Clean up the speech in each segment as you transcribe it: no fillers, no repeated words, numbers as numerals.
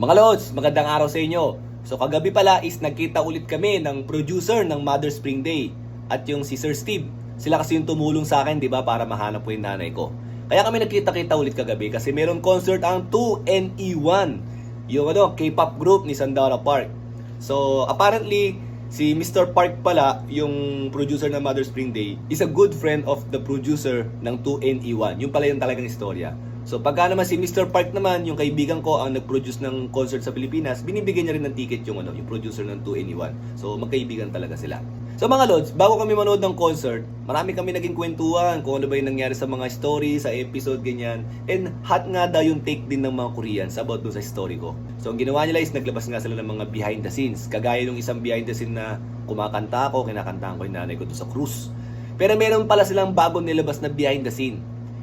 Mga Lods, magandang araw sa inyo. So kagabi pala is nagkita ulit kami ng producer ng Mother's Spring Day at yung si Sir Steve. Sila kasi yung tumulong sa akin, di ba, para mahanap ko yung nanay ko. Kaya kami nagkita-kita ulit kagabi kasi meron concert ang 2NE1, yung K-pop group ni Sandara Park. So apparently, si Mr. Park pala, yung producer ng Mother's Spring Day, is a good friend of the producer ng 2NE1. Yung pala yung talagang istorya. So pagka naman si Mr. Park naman, yung kaibigan ko ang nag-produce ng concert sa Pilipinas, binibigyan niya rin ng ticket yung yung producer ng 2NE1. So magkaibigan talaga sila. So mga Lods, bago kami manood ng concert, marami kami naging kwentuhan kung ano ba yung nangyari sa mga story, sa episode, ganyan. And hot nga daw yung take din ng mga Koreans about dun sa story ko. So ang ginawa nila is naglabas nga sila ng mga behind the scenes. Kagaya nung isang behind the scene na kumakanta ako, kinakantahan ko yung nanay ko doon sa cruise. Pero meron pala silang bagong nilabas na behind the scene.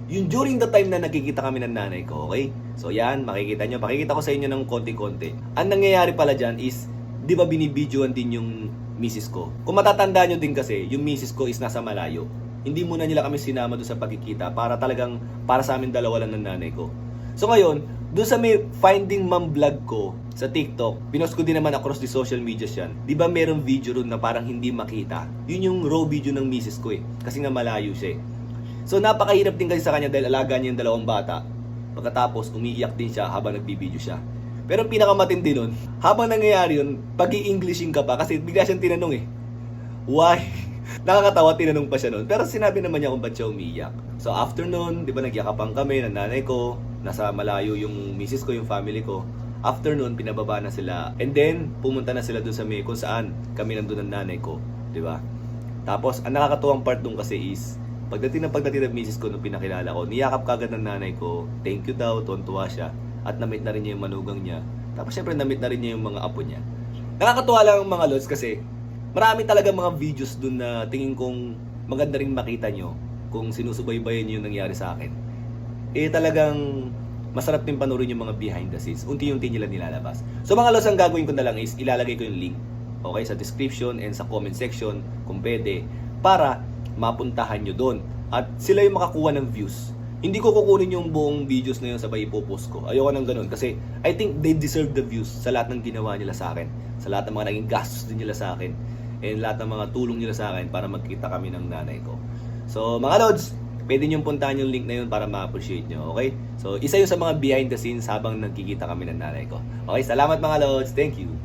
Yung during the time na nakikita kami ng nanay ko, okay? So yan, makikita nyo. Pakikita ko sa inyo ng konti-konti. Ang nangyayari pala dyan is, di ba binibidyoan din yung misis ko? Kung matatandaan nyo din kasi, yung misis ko is nasa malayo. Hindi muna nila kami sinama doon sa pagkikita para talagang, para sa amin dalawa lang ng nanay ko. So ngayon, doon sa may Finding Mom vlog ko sa TikTok, pinost ko din naman across the social media yan. Di ba merong video doon na parang hindi makita? Yun yung raw video ng misis ko eh. Kasi nga malayo siya eh. So napakahirap din kasi sa kanya dahil alaga niya yung dalawang bata. Pagkatapos umiiyak din siya habang nagbibideo siya. Pero ang pinakamatindi nun, habang nangyayari yun, pag-i-Englishin ka pa kasi bigla siyang tinanong eh. Why? Nakakatawa, tinanong pa siya nun. Pero sinabi naman niya kung ba't siya umiiyak. So after nun, di ba nagyakapan kami ng nanay ko, nasa malayo yung misis ko, yung family ko. After nun, pinababa na sila. And then, pumunta na sila dun sa may kung saan kami nandun ng nanay ko. Di ba? Tapos, ang nakakatuwang part dun kasi is, pagdating ng misis ko nung pinakilala ko, niyakap kagad ng nanay ko, thank you daw, tuwan-tuwa siya, at namit na rin niya yung manugang niya. Tapos syempre namit na rin niya yung mga apo niya. Nakakatuwa lang ang mga Lods kasi marami talaga mga videos dun na tingin kong maganda rin makita nyo kung sinusubaybayan nyo yung nangyari sa akin. Eh talagang masarap din panoorin yung mga behind the scenes. Unti-unti nila nilalabas. So mga Lods, ang gagawin ko na lang is ilalagay ko yung link, okay, sa description and sa comment section kung pwede, para mapuntahan nyo doon. At sila yung makakuha ng views. Hindi ko kukunin yung buong videos na yun sabay ipopost ko. Ayoko nang ganun kasi I think they deserve the views sa lahat ng ginawa nila sa akin. Sa lahat ng mga naging gastos din nila sa akin. And lahat ng mga tulong nila sa akin para magkita kami ng nanay ko. So mga Lods, pwede nyo puntahan yung link na yun para ma-appreciate nyo. Okay? So isa yun sa mga behind the scenes habang nagkikita kami ng nanay ko. Okay, salamat mga Lods. Thank you.